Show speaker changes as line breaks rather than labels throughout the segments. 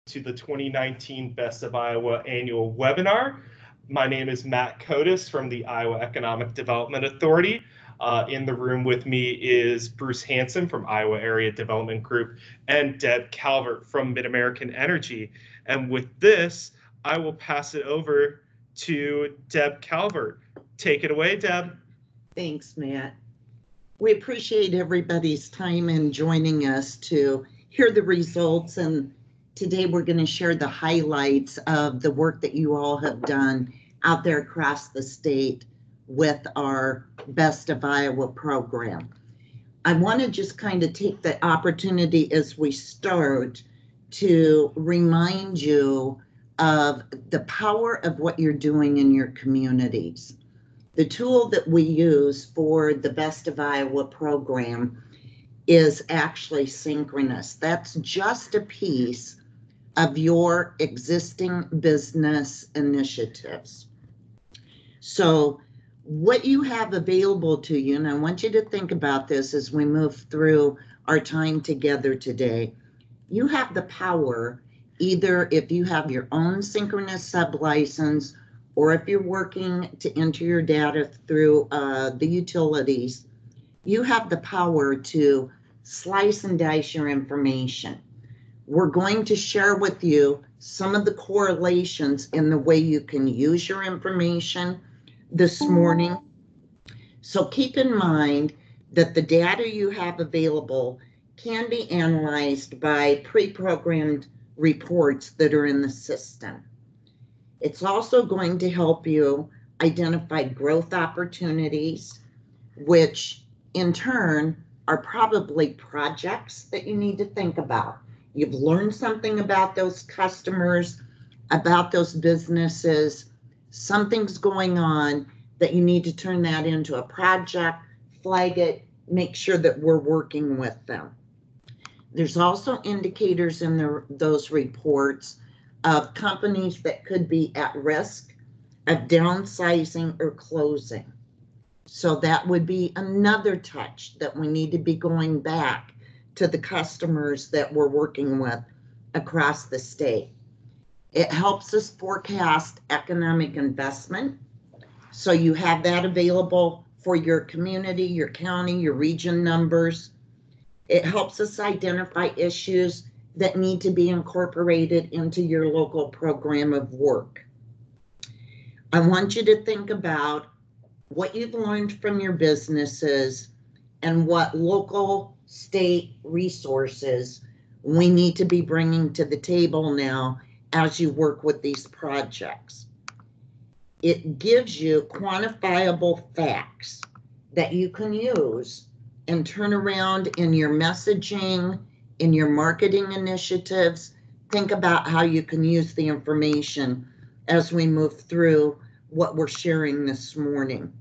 to the 2019 Best of Iowa annual webinar. My name is Matt Kotis from the Iowa Economic Development Authority. In the room with me is Bruce Hanson from Iowa Area Development Group and Deb Calvert from MidAmerican Energy. And with this, I will pass it over to Deb Calvert. Take it away, Deb.
Thanks, Matt. We appreciate everybody's time in joining us to hear the results, and today we're going to share the highlights of the work that you all have done out there across the state with our Best of Iowa program. I want to just kind of take the opportunity as we start to remind you of the power of what you're doing in your communities. The tool that we use for the Best of Iowa program is actually synchronous. That's just a piece of your existing business initiatives. So what you have available to you, and I want you to think about this as we move through our time together today, you have the power, either if you have your own synchronous sub-license or if you're working to enter your data through the utilities, you have the power to slice and dice your information. We're going to share with you some of the correlations in the way you can use your information this morning. So keep in mind that the data you have available can be analyzed by pre-programmed reports that are in the system. It's also going to help you identify growth opportunities, which in turn are probably projects that you need to think about. You've learned something about those customers, about those businesses, something's going on that you need to turn that into a project, flag it, make sure that we're working with them. There's also indicators in those reports of companies that could be at risk of downsizing or closing. So that would be another touch that we need to be going back to the customers that we're working with across the state. It helps us forecast economic investment. So you have that available for your community, your county, your region numbers. It helps us identify issues that need to be incorporated into your local program of work. I want you to think about what you've learned from your businesses and what local, state resources we need to be bringing to the table now as you work with these projects. It gives you quantifiable facts that you can use and turn around in your messaging, in your marketing initiatives. Think about how you can use the information as we move through what we're sharing this morning.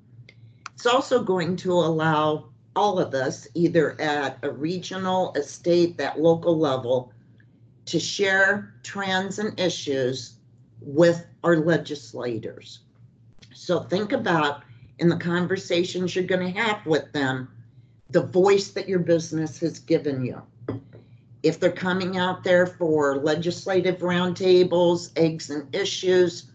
It's also going to allow all of us, either at a regional, a state, that local level, to share trends and issues with our legislators. So think about, in the conversations you're going to have with them, the voice that your business has given you. If they're coming out there for legislative roundtables, eggs and issues,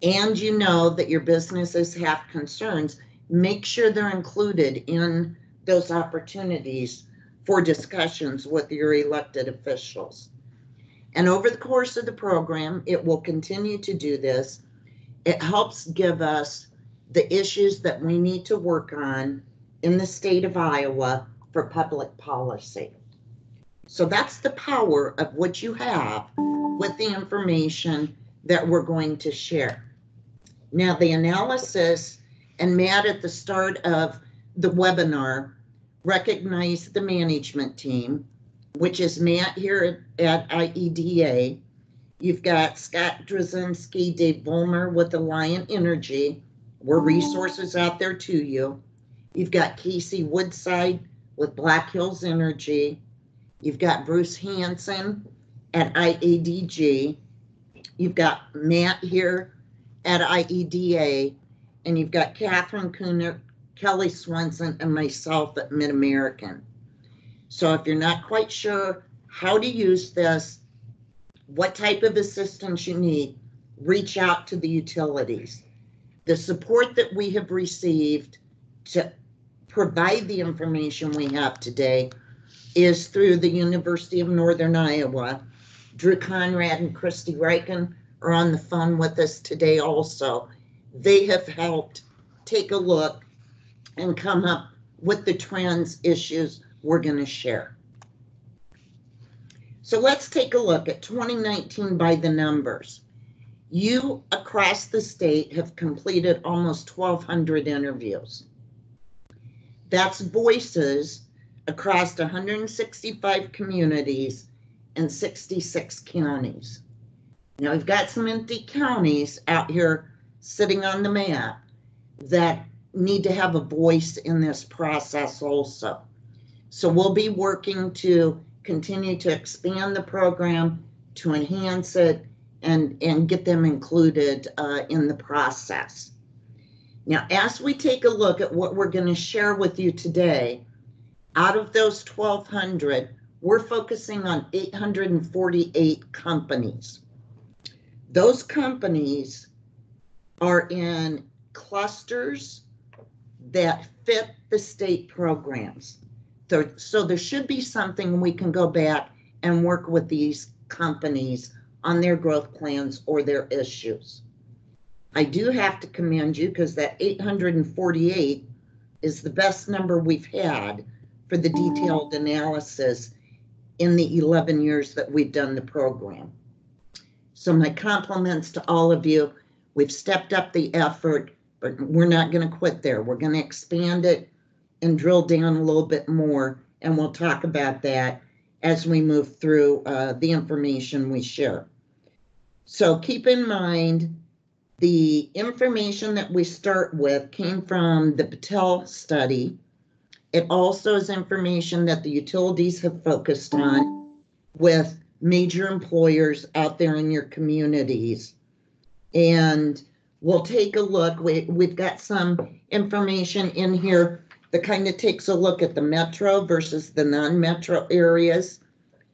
and you know that your businesses have concerns, make sure they're included in those opportunities for discussions with your elected officials. And over the course of the program, it will continue to do this. It helps give us the issues that we need to work on in the state of Iowa for public policy. So that's the power of what you have with the information that we're going to share. Now, the analysis, and Matt at the start of the webinar recognized the management team, which is Matt here at IEDA. You've got Scott Drzezinski, Dave Vollmer with Alliant Energy. We're resources out there to you. You've got Casey Woodside with Black Hills Energy. You've got Bruce Hanson at IADG. You've got Matt here at IEDA, and you've got Catherine Kuhner, Kelly Swenson, and myself at MidAmerican. So if you're not quite sure how to use this, what type of assistance you need, reach out to the utilities. The support that we have received to provide the information we have today is through the University of Northern Iowa. Drew Conrad and Christy Reichen are on the phone with us today also. They have helped take a look and come up with the trends, issues we're going to share. So let's take a look at 2019 by the numbers. You across the state have completed almost 1,200 interviews. That's voices across 165 communities and 66 counties. Now, we've got some empty counties out here sitting on the map that need to have a voice in this process also. So we'll be working to continue to expand the program, to enhance it, and get them included in the process. Now, as we take a look at what we're going to share with you today, out of those 1,200, we're focusing on 848 companies. Those companies are in clusters that fit the state programs. So there should be something we can go back and work with these companies on their growth plans or their issues. I do have to commend you because that 848 is the best number we've had for the detailed analysis in the 11 years that we've done the program. So my compliments to all of you. We've stepped up the effort, but we're not going to quit there. We're going to expand it and drill down a little bit more, and we'll talk about that as we move through the information we share. So keep in mind, the information that we start with came from the Patel study. It also is information that the utilities have focused on with major employers out there in your communities. And we'll take a look. We've got some information in here that kind of takes a look at the metro versus the non-metro areas.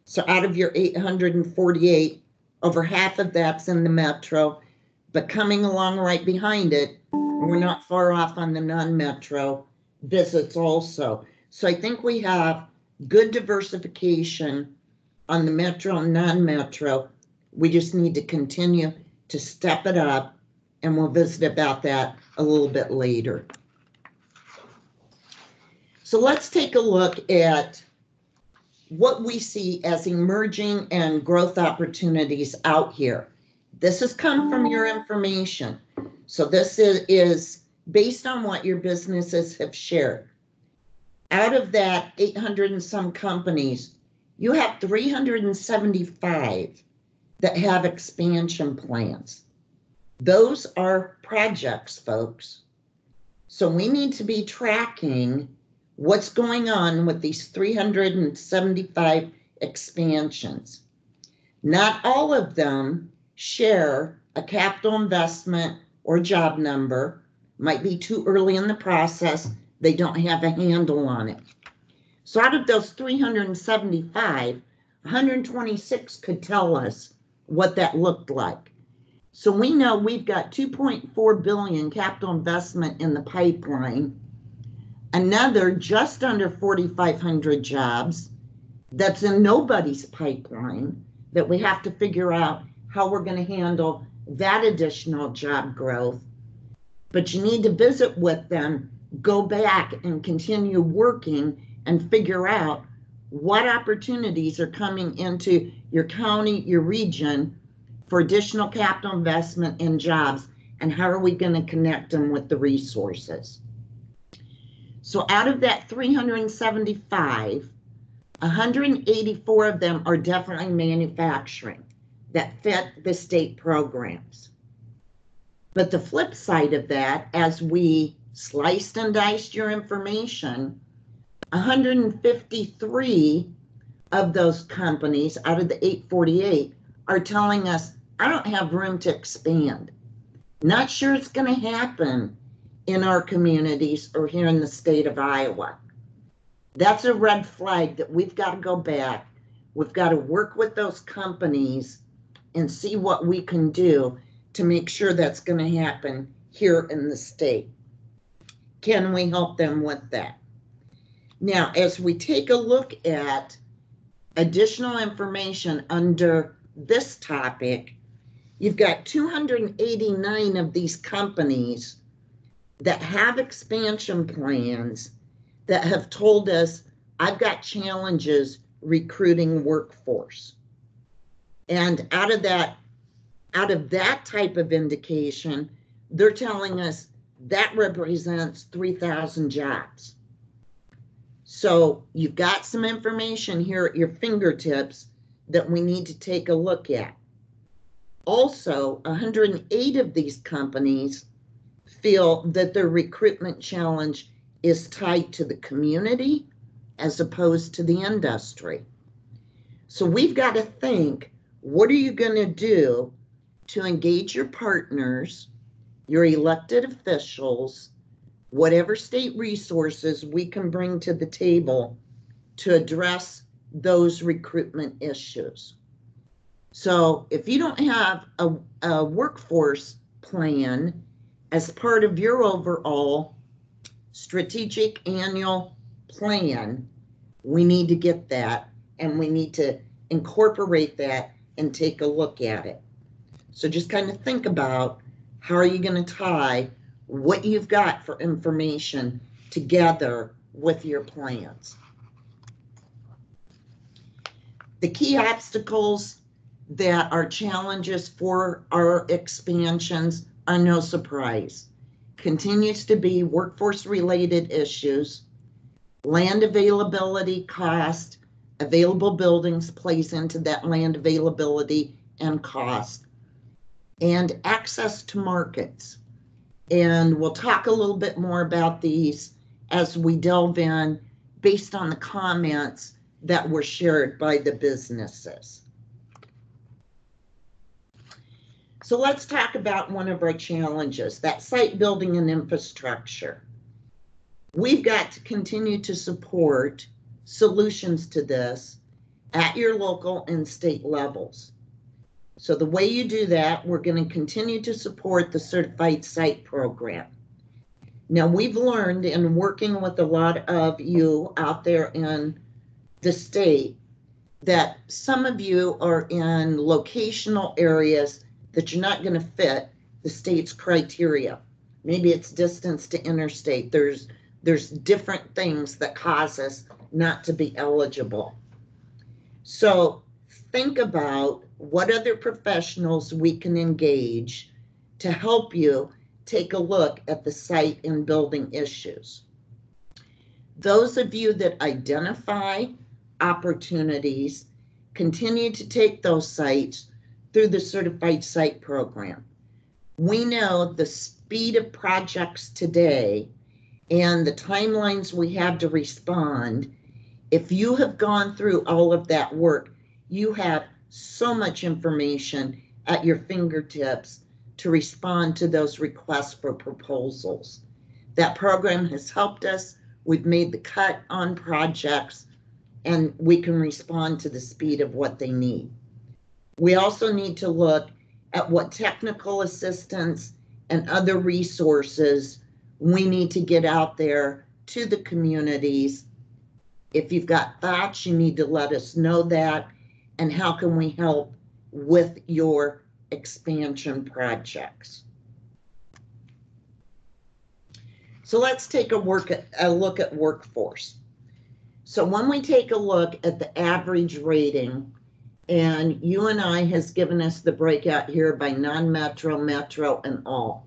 So out of your 848, over half of that's in the metro, but coming along right behind it, we're not far off on the non-metro visits also. So I think we have good diversification on the metro and non-metro. We just need to continue to step it up, and we'll visit about that a little bit later. So let's take a look at what we see as emerging and growth opportunities out here. This has come from your information. So this is based on what your businesses have shared. Out of that 800 and some companies, you have 375 that have expansion plans. Those are projects, folks. So we need to be tracking what's going on with these 375 expansions. Not all of them share a capital investment or job number. Might be too early in the process. They don't have a handle on it. So out of those 375, 126 could tell us what that looked like. So we know we've got 2.4 billion capital investment in the pipeline, another just under 4,500 jobs that's in nobody's pipeline that we have to figure out how we're going to handle that additional job growth. But you need to visit with them, go back and continue working and figure out what opportunities are coming into your county, your region for additional capital investment and jobs, and how are we going to connect them with the resources. So out of that 375, 184 of them are definitely manufacturing that fit the state programs. But the flip side of that, as we sliced and diced your information, 153 of those companies out of the 848 are telling us, I don't have room to expand. Not sure it's going to happen in our communities or here in the state of Iowa. That's a red flag that we've got to go back. We've got to work with those companies and see what we can do to make sure that's going to happen here in the state. Can we help them with that? Now, as we take a look at additional information under this topic, you've got 289 of these companies that have expansion plans that have told us, I've got challenges recruiting workforce. And out of that type of indication, they're telling us that represents 3,000 jobs. So you've got some information here at your fingertips that we need to take a look at. Also, 108 of these companies feel that their recruitment challenge is tied to the community as opposed to the industry. So we've got to think, what are you going to do to engage your partners, your elected officials, whatever state resources we can bring to the table to address those recruitment issues. So if you don't have a workforce plan as part of your overall strategic annual plan, we need to get that, and we need to incorporate that and take a look at it. So just kind of think about, how are you going to tie what you've got for information together with your plans? The key obstacles that are challenges for our expansions are no surprise. Continues to be workforce related issues, land availability, cost, available buildings plays into that land availability and cost, and access to markets. And we'll talk a little bit more about these as we delve in based on the comments that were shared by the businesses. So let's talk about one of our challenges, that site building and infrastructure. We've got to continue to support solutions to this at your local and state levels. So the way you do that, we're going to continue to support the Certified Site Program. Now, we've learned in working with a lot of you out there in the state that some of you are in locational areas that you're not going to fit the state's criteria. Maybe it's distance to interstate. There's different things that cause us not to be eligible. So think about what other professionals we can engage to help you take a look at the site and building issues. Those of you that identify opportunities, continue to take those sites through the Certified Site Program. We know the speed of projects today and the timelines we have to respond. If you have gone through all of that work, you have so much information at your fingertips to respond to those requests for proposals. That program has helped us. We've made the cut on projects, and we can respond to the speed of what they need. We also need to look at what technical assistance and other resources we need to get out there to the communities. If you've got thoughts, you need to let us know that, and how can we help with your expansion projects. So let's take a look at workforce. So when we take a look at the average rating, and UNI has given us the breakout here by non-metro, metro, and all.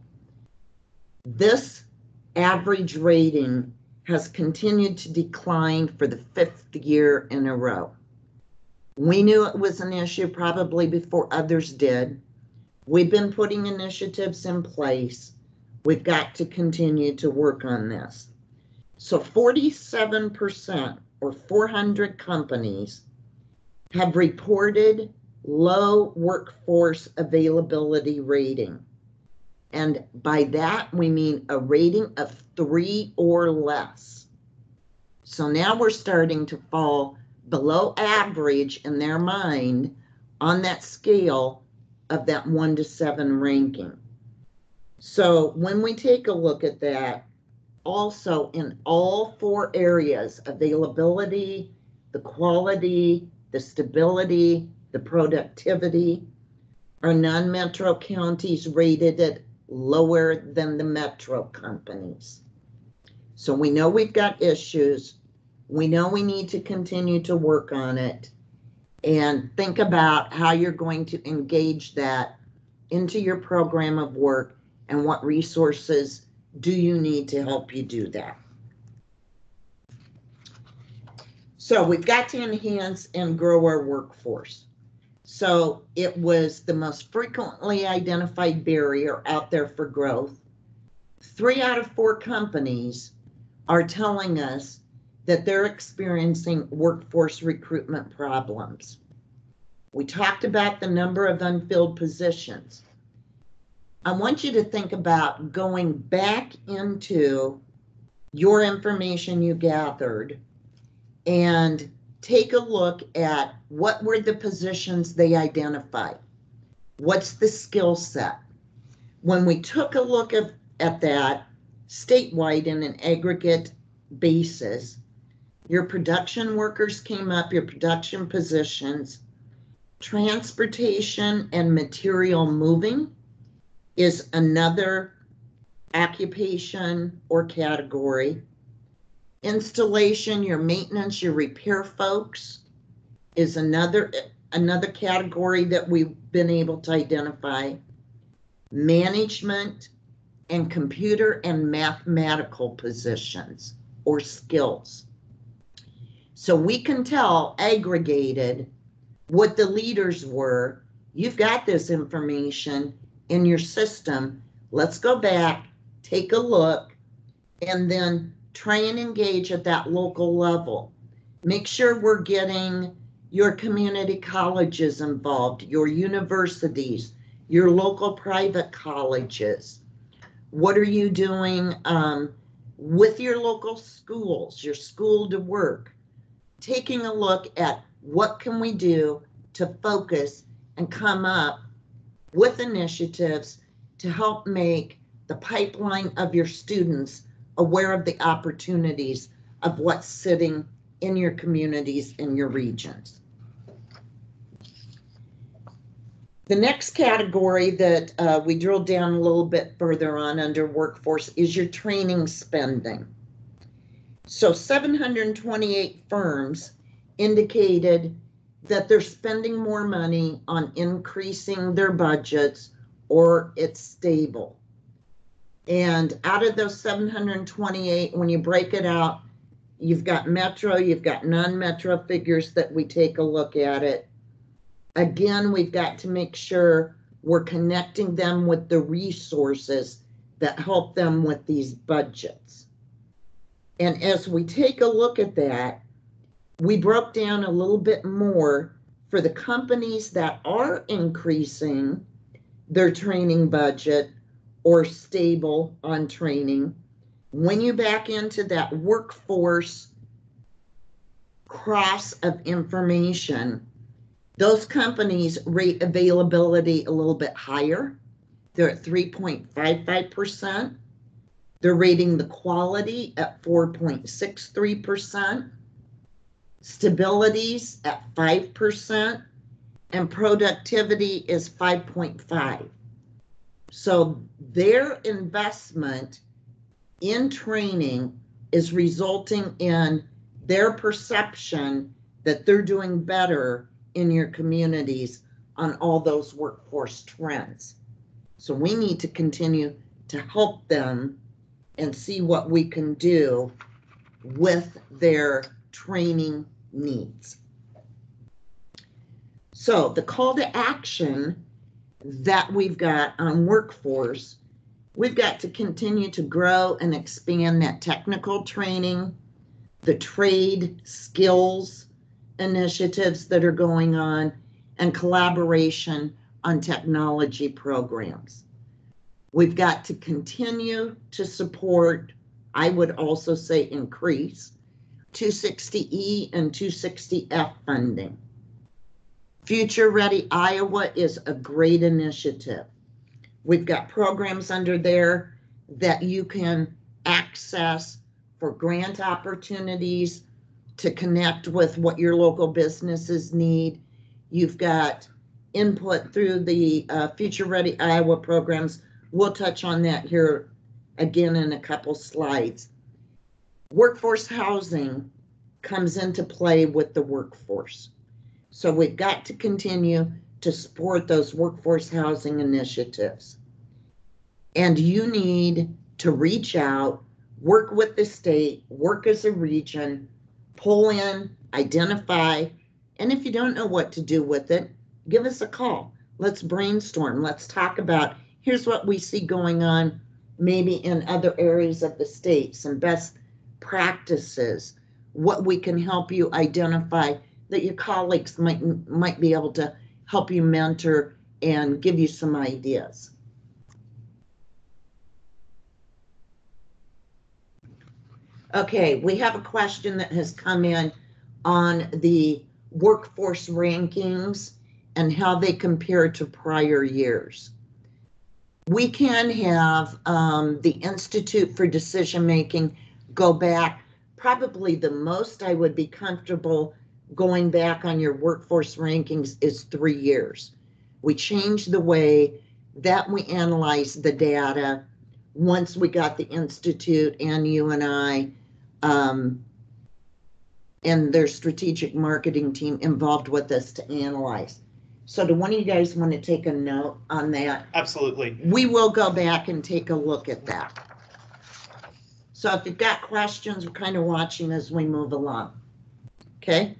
This average rating has continued to decline for the 5th year in a row. We knew it was an issue probably before others did. We've been putting initiatives in place. We've got to continue to work on this. So 47%, or 400 companies, have reported low workforce availability rating. And by that, we mean a rating of 3 or less. So now we're starting to fall below average in their mind on that scale of that 1 to 7 ranking. So when we take a look at that, also in all 4 areas, availability, the quality, the stability, the productivity, our non-metro counties rated it lower than the metro companies. So we know we've got issues. We know we need to continue to work on it, and think about how you're going to engage that into your program of work and what resources do you need to help you do that. So we've got to enhance and grow our workforce. So it was the most frequently identified barrier out there for growth. 3 out of 4 companies are telling us that they're experiencing workforce recruitment problems. We talked about the number of unfilled positions. I want you to think about going back into your information you gathered and take a look at what were the positions they identified. What's the skill set? When we took a look at that statewide in an aggregate basis, your production workers came up, your production positions. Transportation and material moving is another occupation or category. Installation, your maintenance, your repair folks is another category that we've been able to identify. Management and computer and mathematical positions or skills. So we can tell aggregated what the leaders were. You've got this information in your system. Let's go back, take a look, and then try and engage at that local level. Make sure we're getting your community colleges involved, your universities, your local private colleges. What are you doing with your local schools, your school to work? Taking a look at what can we do to focus and come up with initiatives to help make the pipeline of your students aware of the opportunities of what's sitting in your communities, in your regions. The next category that we drilled down a little bit further on under workforce is your training spending. So 728 firms indicated that they're spending more money on increasing their budgets or it's stable. And out of those 728, when you break it out, you've got metro, you've got non-metro figures that we take a look at it. Again, we've got to make sure we're connecting them with the resources that help them with these budgets. And as we take a look at that, we broke down a little bit more for the companies that are increasing their training budget or stable on training. When you back into that workforce cross of information, those companies rate availability a little bit higher. They're at 3.55%. They're rating the quality at 4.63%. Stability's at 5%, and productivity is 5.5. So their investment in training is resulting in their perception that they're doing better in your communities on all those workforce trends. So we need to continue to help them and see what we can do with their training needs. So the call to action that we've got on workforce, we've got to continue to grow and expand that technical training, the trade skills initiatives that are going on, and collaboration on technology programs. We've got to continue to support, I would also say increase, 260E and 260F funding. Future Ready Iowa is a great initiative. We've got programs under there that you can access for grant opportunities to connect with what your local businesses need. You've got input through the Future Ready Iowa programs. We'll touch on that here again in a couple slides. Workforce housing comes into play with the workforce. So we've got to continue to support those workforce housing initiatives. And you need to reach out, work with the state, work as a region, pull in, identify, and if you don't know what to do with it, give us a call. Let's brainstorm. Let's talk about, here's what we see going on maybe in other areas of the state, some best practices, what we can help you identify that your colleagues might be able to help you mentor and give you some ideas. Okay, we have a question that has come in on the workforce rankings and how they compare to prior years. We can have the Institute for Decision Making go back. Probably the most I would be comfortable going back on your workforce rankings is 3 years. We changed the way that we analyze the data once we got the Institute and you and I and their strategic marketing team involved with us to analyze. So do one of you guys want to take a note on that?
Absolutely.
We will go back and take a look at that. So if you've got questions, we're kind of watching as we move along. Okay.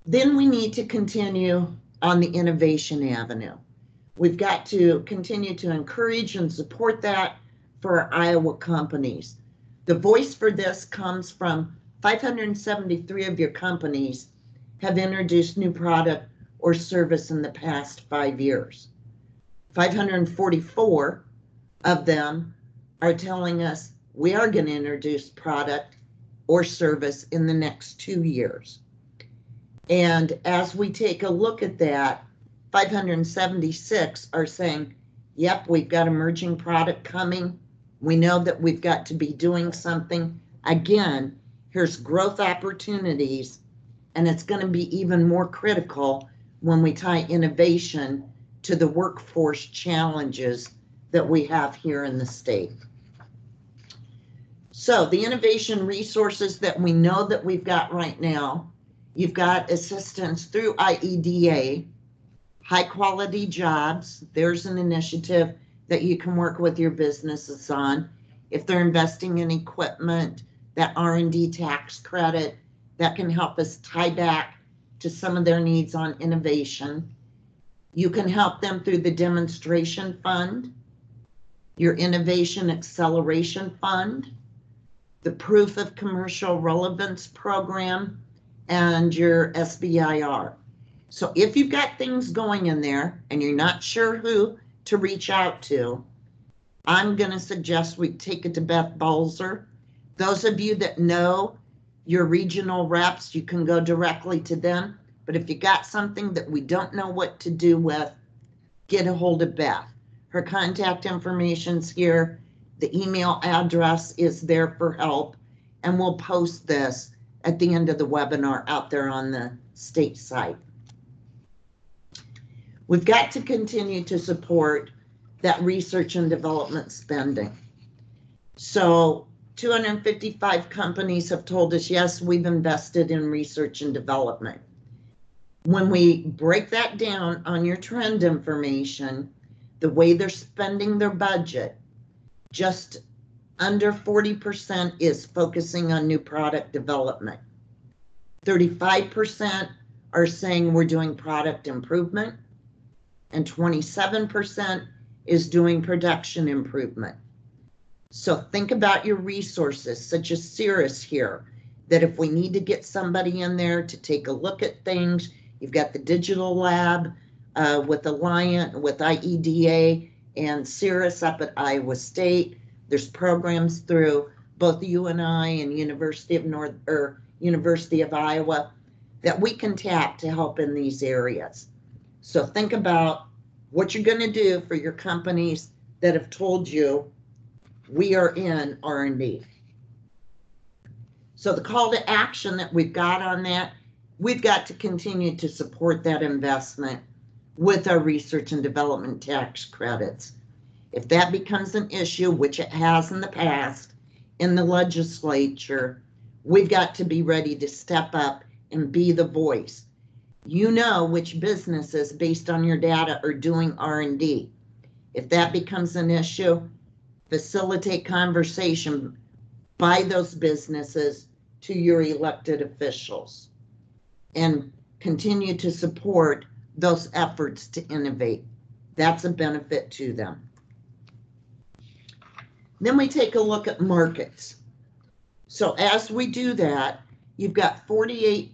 Then we need to continue on the innovation avenue. We've got to continue to encourage and support that for our Iowa companies. The voice for this comes from 573 of your companies have introduced new product or service in the past 5 years. 544 of them are telling us we are going to introduce product or service in the next 2 years. And as we take a look at that, 576 are saying, yep, we've got emerging product coming. We know that we've got to be doing something. Again, here's growth opportunities, and it's going to be even more critical when we tie innovation to the workforce challenges that we have here in the state. So the innovation resources that we know that we've got right now, you've got assistance through IEDA, high quality jobs. There's an initiative that you can work with your businesses on. If they're investing in equipment, that R&D tax credit, that can help us tie back to some of their needs on innovation. You can help them through the demonstration fund, your innovation acceleration fund, the proof of commercial relevance program, and your SBIR. So if you've got things going in there and you're not sure who to reach out to, I'm going to suggest we take it to Beth Balzer. Those of you that know your regional reps, you can go directly to them. But if you got something that we don't know what to do with, get a hold of Beth. Her contact information's here. The email address is there for help. And we'll post this at the end of the webinar out there on the state site. We've got to continue to support that research and development spending. So 255 companies have told us, yes, we've invested in research and development. When we break that down on your trend information, the way they're spending their budget, just under 40% is focusing on new product development. 35% are saying we're doing product improvement, and 27% is doing production improvement. So think about your resources, such as Cirrus here, that if we need to get somebody in there to take a look at things, you've got the digital lab with Alliant, with IEDA, and Cirrus up at Iowa State. There's programs through both UNI and University of Iowa that we can tap to help in these areas. So think about what you're going to do for your companies that have told you we are in R&D. So the call to action that we've got on that, we've got to continue to support that investment with our research and development tax credits. If that becomes an issue, which it has in the past in the legislature, we've got to be ready to step up and be the voice. You know which businesses, based on your data, are doing R&D. If that becomes an issue, facilitate conversation by those businesses to your elected officials and continue to support those efforts to innovate. That's a benefit to them. Then we take a look at markets. So as we do that, you've got 48%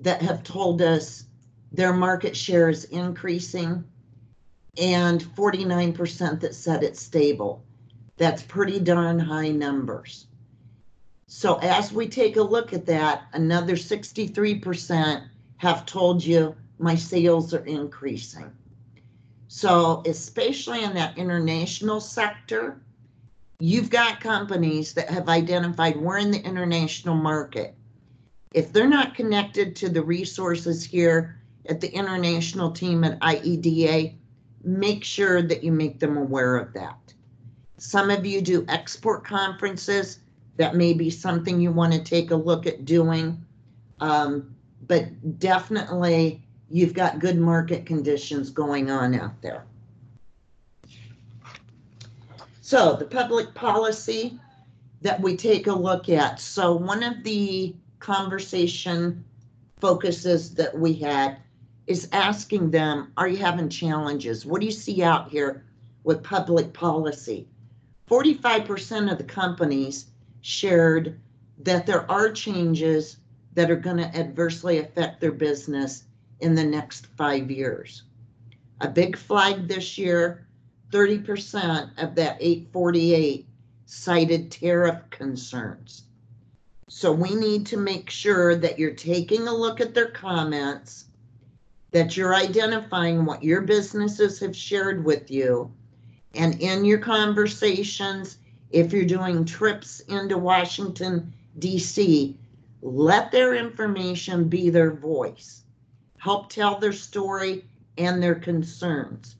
that have told us their market share is increasing and 49% that said it's stable. That's pretty darn high numbers. So as we take a look at that, another 63% have told you my sales are increasing. So especially in that international sector, you've got companies that have identified we're in the international market. If they're not connected to the resources here at the international team at IEDA, make sure that you make them aware of that. Some of you do export conferences. That may be something you want to take a look at doing. But definitely you've got good market conditions going on out there. So the public policy that we take a look at. So one of the conversation focuses that we had is asking them, are you having challenges? What do you see out here with public policy? 45% of the companies shared that there are changes that are going to adversely affect their business in the next 5 years. A big flag this year, 30% of that 848 cited tariff concerns. So we need to make sure that you're taking a look at their comments, that you're identifying what your businesses have shared with you, and in your conversations, if you're doing trips into Washington, D.C., let their information be their voice. Help tell their story and their concerns.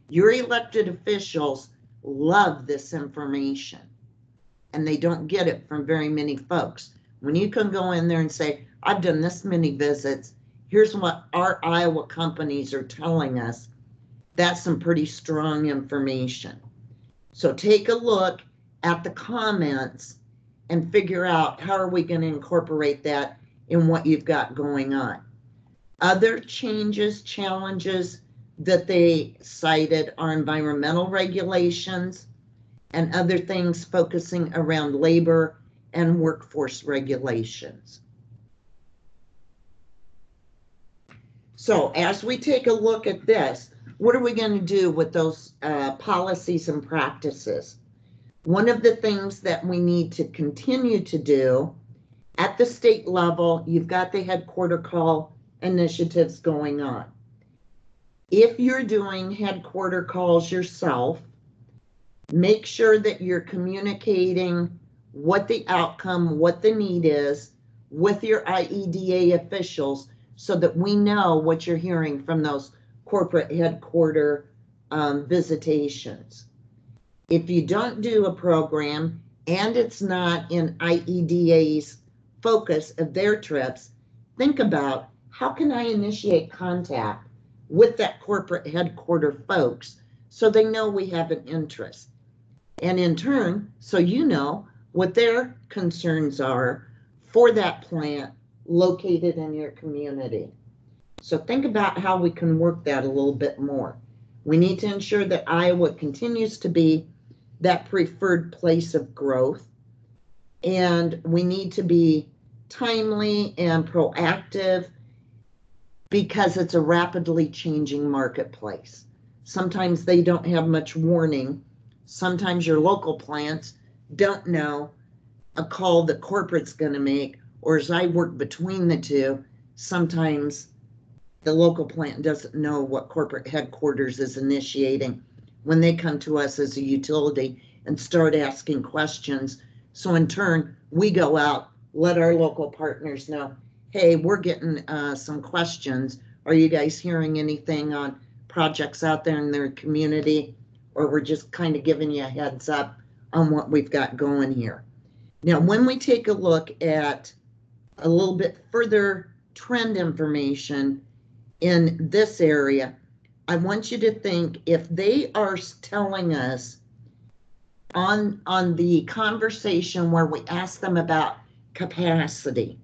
Your elected officials love this information, and they don't get it from very many folks. When you can go in there and say, I've done this many visits, here's what our Iowa companies are telling us, that's some pretty strong information. So take a look at the comments and figure out how are we going to incorporate that in what you've got going on. Other changes, challenges that they cited are environmental regulations and other things focusing around labor and workforce regulations. So as we take a look at this, what are we going to do with those policies and practices? One of the things that we need to continue to do at the state level, you've got the headquarter call initiatives going on. If you're doing headquarter calls yourself, make sure that you're communicating what the outcome, what the need is with your IEDA officials so that we know what you're hearing from those corporate headquarter visitations. If you don't do a program and it's not in IEDA's focus of their trips, think about how can I initiate contact with that corporate headquarter folks so they know we have an interest. And in turn, so you know what their concerns are for that plant located in your community. So think about how we can work that a little bit more. We need to ensure that Iowa continues to be that preferred place of growth. And we need to be timely and proactive because it's a rapidly changing marketplace. Sometimes they don't have much warning. Sometimes your local plants don't know a call that corporate's going to make, or as I work between the two, sometimes the local plant doesn't know what corporate headquarters is initiating when they come to us as a utility and start asking questions. So in turn, we go out, let our local partners know, hey, we're getting some questions. Are you guys hearing anything on projects out there in their community? Or we're just kind of giving you a heads up on what we've got going here. Now, when we take a look at a little bit further trend information in this area, I want you to think if they are telling us on the conversation where we ask them about capacity,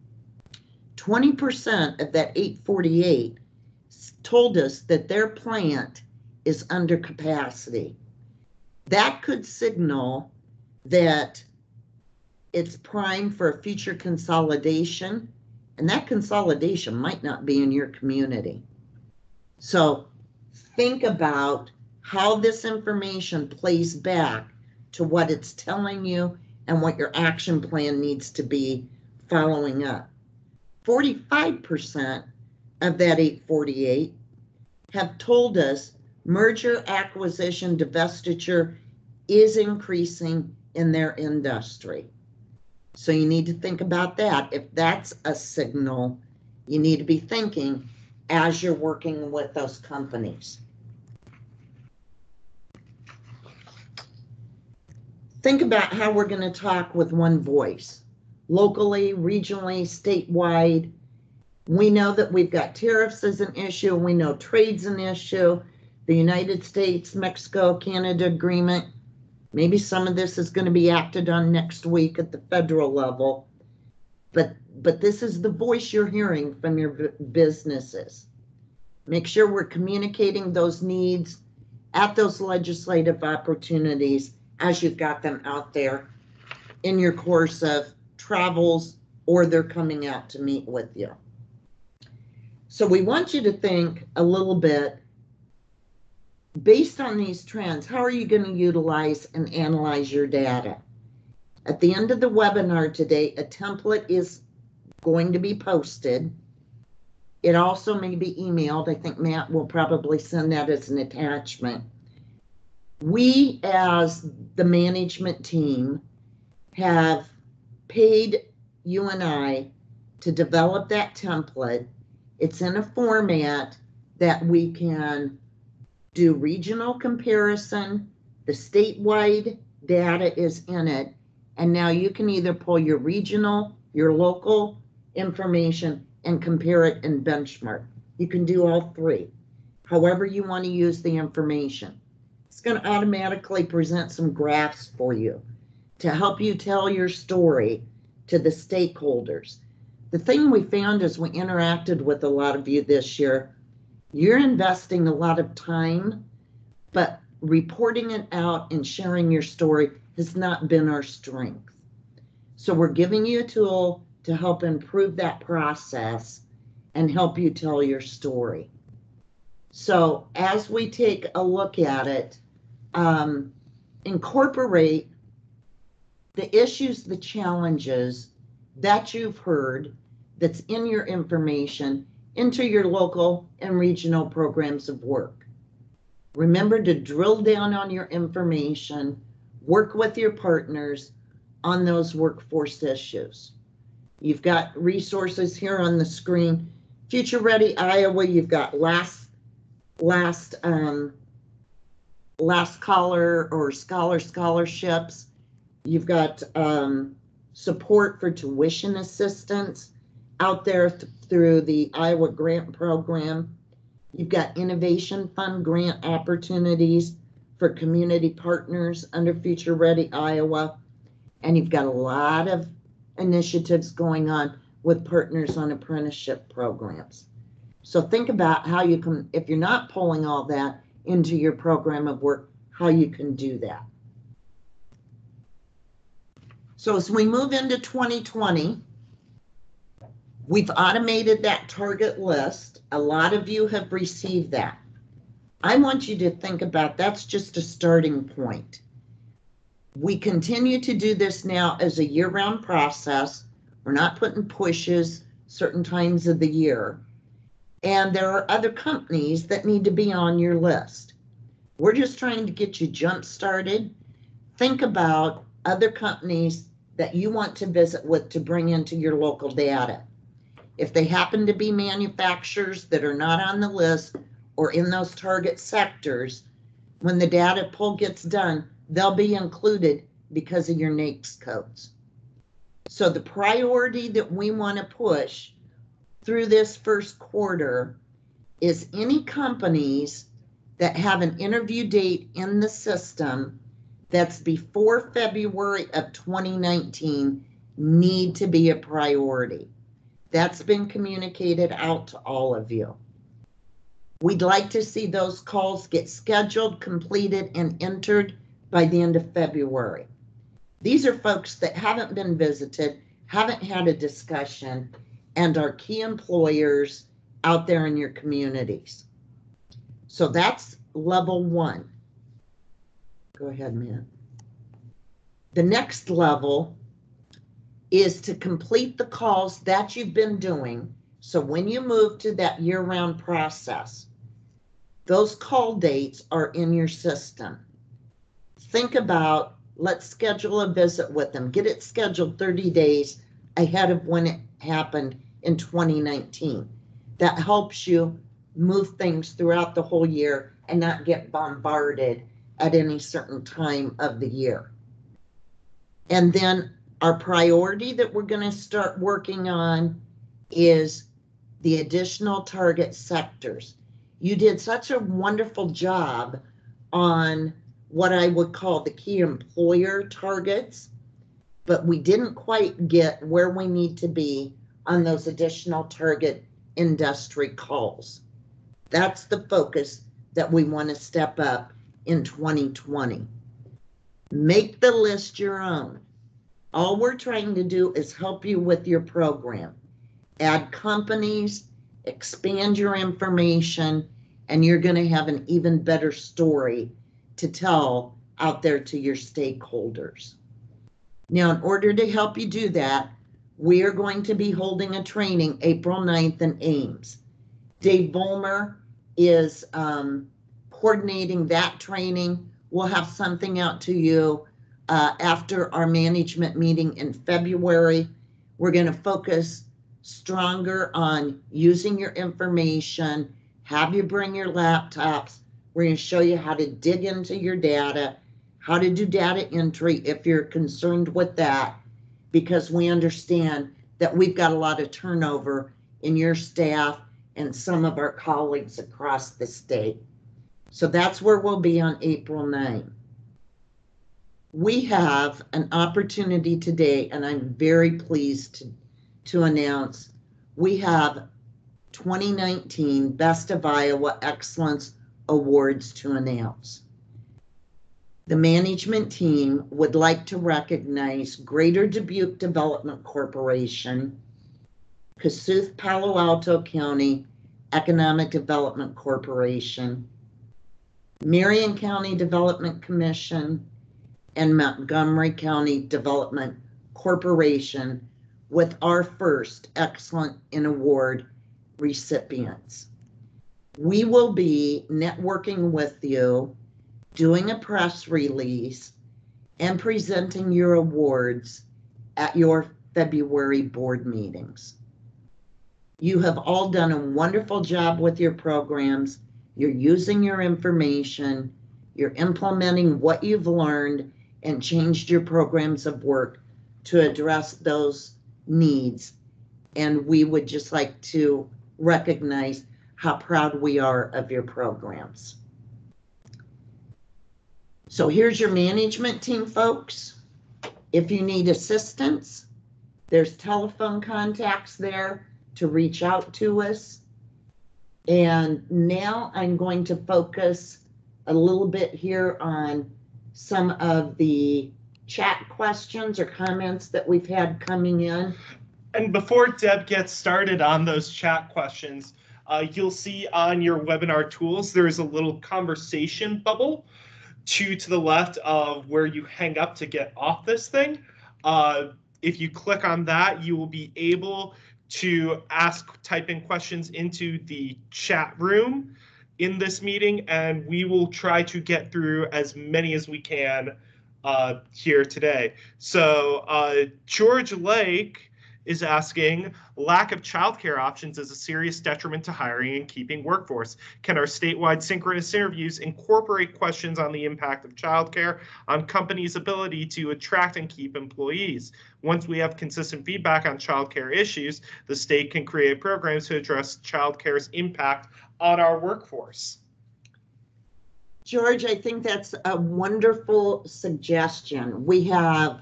20% of that 848 told us that their plant is under capacity. That could signal that it's primed for a future consolidation, and that consolidation might not be in your community. So think about how this information plays back to what it's telling you and what your action plan needs to be following up. 45% of that 848 have told us merger, acquisition, divestiture is increasing in their industry. So you need to think about that. If that's a signal, you need to be thinking as you're working with those companies. Think about how we're going to talk with one voice, locally, regionally, statewide. We know that we've got tariffs as an issue. We know trade's an issue. The United States, Mexico, Canada agreement. Maybe some of this is going to be acted on next week at the federal level. But this is the voice you're hearing from your businesses. Make sure we're communicating those needs at those legislative opportunities as you've got them out there in your course of travels or they're coming out to meet with you. So we want you to think a little bit based on these trends, how are you going to utilize and analyze your data? At the end of the webinar today, a template is going to be posted. It also may be emailed. I think Matt will probably send that as an attachment. We, as the management team, have paid you and I to develop that template. It's in a format that we can do regional comparison. The statewide data is in it. And now you can either pull your regional, your local information and compare it and benchmark. You can do all three, however you want to use the information. It's going to automatically present some graphs for you to help you tell your story to the stakeholders. The thing we found as we interacted with a lot of you this year, you're investing a lot of time, but reporting it out and sharing your story has not been our strength. So we're giving you a tool to help improve that process and help you tell your story. So as we take a look at it, incorporate the issues, the challenges that you've heard that's in your information into your local and regional programs of work. Remember to drill down on your information, work with your partners on those workforce issues. You've got resources here on the screen. Future Ready Iowa, you've got last caller or scholarships. You've got support for tuition assistance out there through the Iowa Grant Program. You've got Innovation Fund grant opportunities for community partners under Future Ready Iowa. And you've got a lot of initiatives going on with partners on apprenticeship programs. So think about how you can, if you're not pulling all that into your program of work, how you can do that. So as we move into 2020, we've automated that target list. A lot of you have received that. I want you to think about that's just a starting point. We continue to do this now as a year-round process. We're not putting pushes certain times of the year. And there are other companies that need to be on your list. We're just trying to get you jump started. Think about other companies that you want to visit with to bring into your local data. If they happen to be manufacturers that are not on the list or in those target sectors, when the data pull gets done, they'll be included because of your NAICS codes. So the priority that we want to push through this first quarter is any companies that have an interview date in the system that's before February of 2019 need to be a priority. That's been communicated out to all of you. We'd like to see those calls get scheduled, completed, and entered by the end of February. These are folks that haven't been visited, haven't had a discussion, and are key employers out there in your communities. So that's level 1. Go ahead, Matt. The next level is to complete the calls that you've been doing. So when you move to that year-round process, those call dates are in your system. Think about, let's schedule a visit with them. Get it scheduled 30 days ahead of when it happened in 2019. That helps you move things throughout the whole year and not get bombarded at any certain time of the year. And then our priority that we're going to start working on is the additional target sectors. You did such a wonderful job on what I would call the key employer targets, but we didn't quite get where we need to be on those additional target industry calls. That's the focus that we want to step up in 2020. Make the list your own. All we're trying to do is help you with your program. Add companies, expand your information, and you're going to have an even better story to tell out there to your stakeholders. Now, in order to help you do that, we are going to be holding a training April 9th in Ames. Dave Vollmer is coordinating that training. We'll have something out to you after our management meeting in February. We're going to focus stronger on using your information, have you bring your laptops. We're going to show you how to dig into your data, how to do data entry if you're concerned with that, because we understand that we've got a lot of turnover in your staff and some of our colleagues across the state. So that's where we'll be on April 9th. We have an opportunity today, and I'm very pleased to announce we have 2019 Best of Iowa Excellence Awards to announce. The management team would like to recognize Greater Dubuque Development Corporation, Kossuth Palo Alto County Economic Development Corporation, Marion County Development Commission, and Montgomery County Development Corporation with our first Excellent in Award recipients. We will be networking with you, doing a press release, and presenting your awards at your February board meetings. You have all done a wonderful job with your programs. You're using your information, you're implementing what you've learned and changed your programs of work to address those needs. And we would just like to recognize how proud we are of your programs. So here's your management team, folks. If you need assistance, there's telephone contacts there to reach out to us. And now I'm going to focus a little bit here on some of the chat questions or comments that we've had coming in.
And before Deb gets started on those chat questions, you'll see on your webinar tools, there's a little conversation bubble to the left of where you hang up to get off this thing. If you click on that, you will be able to type in questions into the chat room in this meeting, and we will try to get through as many as we can here today. So George Lake is asking, lack of childcare options is a serious detriment to hiring and keeping workforce. Can our statewide synchronous interviews incorporate questions on the impact of childcare on companies' ability to attract and keep employees? Once we have consistent feedback on childcare issues, the state can create programs to address childcare's impact on our workforce.
George, I think that's a wonderful suggestion. We have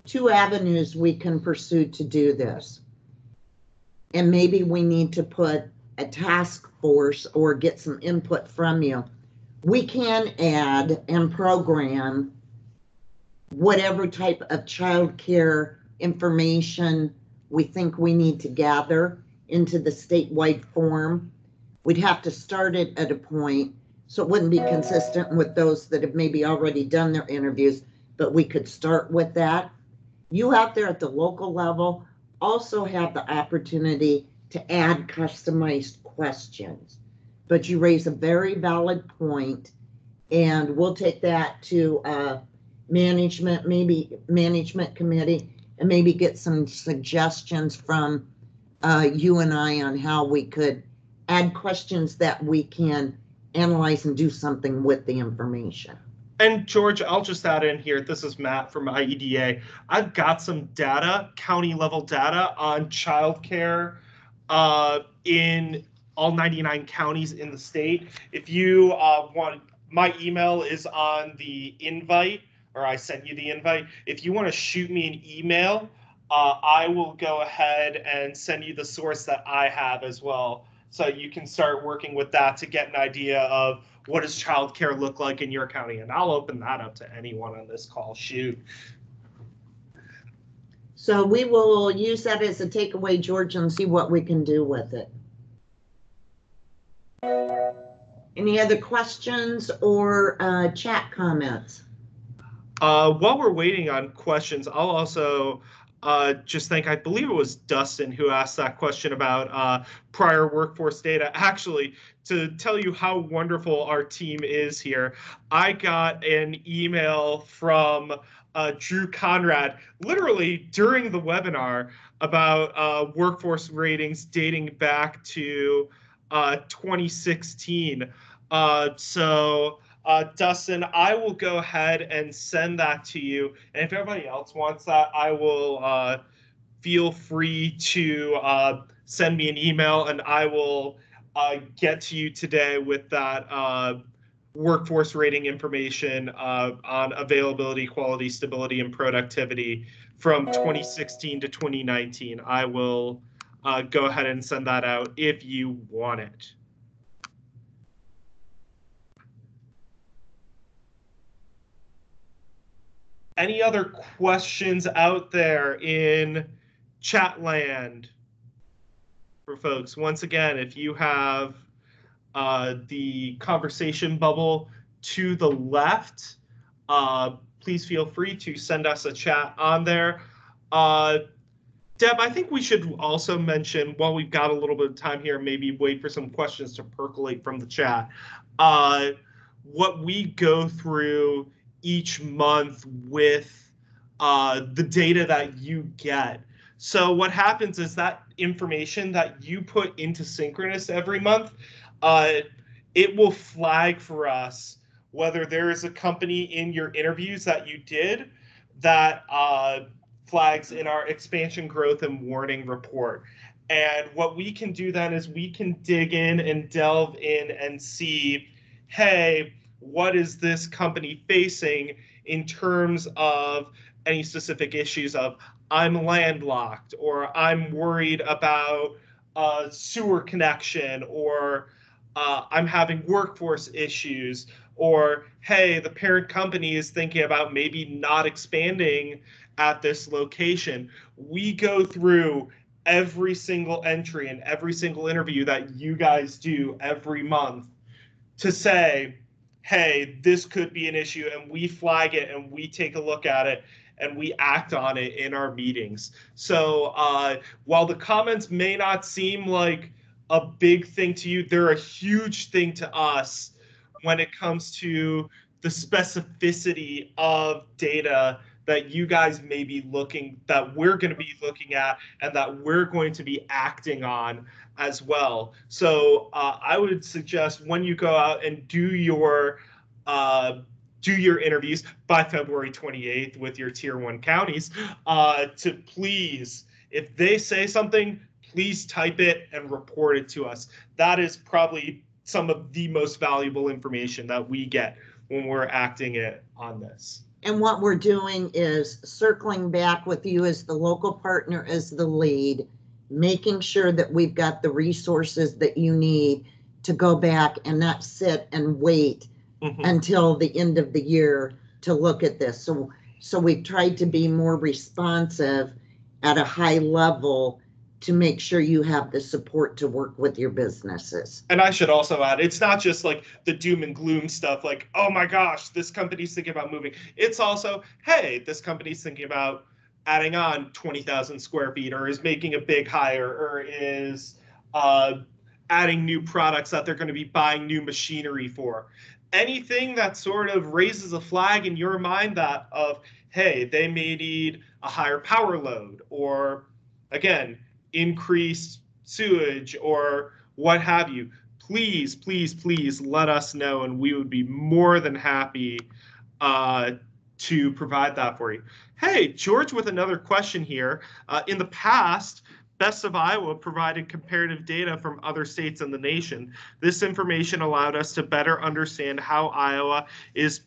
2 avenues we can pursue to do this. And maybe we need to put a task force or get some input from you. We can add and program whatever type of childcare information we think we need to gather into the statewide form. We'd have to start it at a point so it wouldn't be consistent with those that have maybe already done their interviews, but we could start with that. You out there at the local level also have the opportunity to add customized questions, but you raise a very valid point, and we'll take that to management, maybe management committee, and maybe get some suggestions from you and I on how we could add questions that we can analyze and do something with the information.
And George, I'll just add in here, this is Matt from IEDA. I've got some data, county level data on childcare in all 99 counties in the state. If you want, my email is on the invite, or I sent you the invite. If you want to shoot me an email, I will go ahead and send you the source that I have as well. So you can start working with that to get an idea of what does childcare look like in your county? And I'll open that up to anyone on this call. Shoot.
So we will use that as a takeaway, George, and see what we can do with it. Any other questions or chat comments?
While we're waiting on questions, I'll also just think, I believe it was Dustin who asked that question about prior workforce data. Actually, to tell you how wonderful our team is here, I got an email from Drew Conrad literally during the webinar about workforce ratings dating back to 2016. Dustin, I will go ahead and send that to you. And if everybody else wants that, I will feel free to send me an email, and I will get to you today with that workforce rating information on availability, quality, stability, and productivity from 2016 to 2019. I will go ahead and send that out if you want it. Any other questions out there in chat land for folks? Once again, if you have the conversation bubble to the left, please feel free to send us a chat on there. Deb, I think we should also mention, while we've got a little bit of time here, maybe wait for some questions to percolate from the chat, what we go through each month with the data that you get. So what happens is that information that you put into Synchronous every month, it will flag for us whether there is a company in your interviews that you did that flags in our expansion, growth, and warning report. And what we can do then is we can dig in and delve in and see, hey, what is this company facing in terms of any specific issues of I'm landlocked, or I'm worried about a sewer connection, or I'm having workforce issues, or hey, the parent company is thinking about maybe not expanding at this location. We go through every single entry and every single interview that you guys do every month to say, hey, this could be an issue, and we flag it and we take a look at it. and we act on it in our meetings. So while the comments may not seem like a big thing to you, they're a huge thing to us when it comes to the specificity of data that you guys may be looking, that we're going to be looking at, and that we're going to be acting on as well. So I would suggest when you go out and do your interviews by February 28th with your tier 1 counties, to please, if they say something, please type it and report it to us. That is probably some of the most valuable information that we get when we're acting it on this.
And what we're doing is circling back with you as the local partner, as the lead, making sure that we've got the resources that you need to go back and not sit and wait until the end of the year to look at this. So we've tried to be more responsive at a high level to make sure you have the support to work with your businesses.
And I should also add, it's not just like the doom and gloom stuff like, oh my gosh, this company's thinking about moving. It's also, hey, this company's thinking about adding on 20,000 square feet, or is making a big hire, or is adding new products that they're going to be buying new machinery for. Anything that sort of raises a flag in your mind that of, hey, they may need a higher power load, or again, increased sewage, or what have you, please, please, please let us know, and we would be more than happy to provide that for you. Hey, George with another question here. In the past, Best of Iowa provided comparative data from other states in the nation. This information allowed us to better understand how Iowa is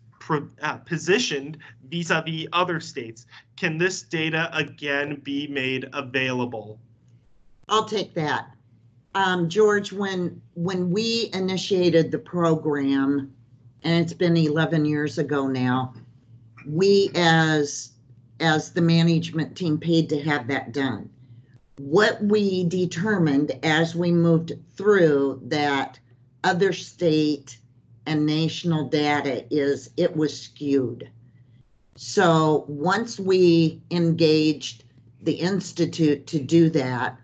positioned vis-a-vis other states. Can this data again be made available?
I'll take that. George, when we initiated the program, and it's been 11 years ago now, we as the management team paid to have that done. What we determined as we moved through that other state and national data is it was skewed. So once we engaged the Institute to do that,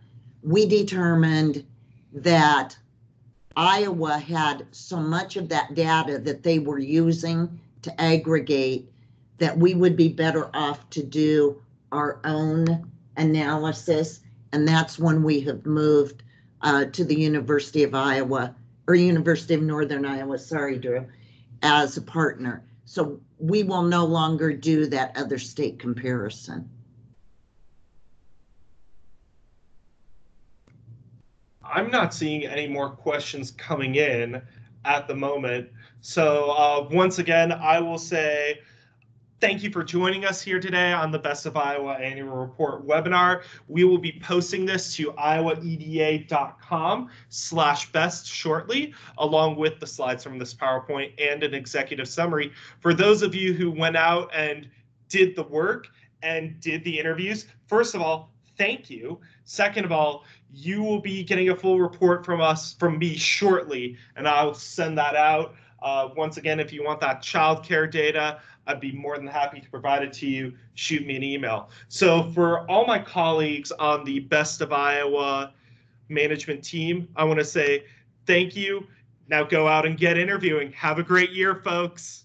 we determined that Iowa had so much of that data that they were using to aggregate that we would be better off to do our own analysis. And that's when we have moved to the University of Iowa, or University of Northern Iowa, sorry, Drew, as a partner. So we will no longer do that other state comparison.
I'm not seeing any more questions coming in at the moment. So once again, I will say thank you for joining us here today on the Best of Iowa Annual Report webinar. We will be posting this to iowaeda.com/best shortly, along with the slides from this PowerPoint and an executive summary. For those of you who went out and did the work and did the interviews, first of all, thank you. Second of all, you will be getting a full report from me shortly, and I'll send that out. Once again, if you want that childcare data, I'd be more than happy to provide it to you. Shoot me an email. So for all my colleagues on the Best of Iowa management team, I want to say thank you. Now go out and get interviewing. Have a great year, folks.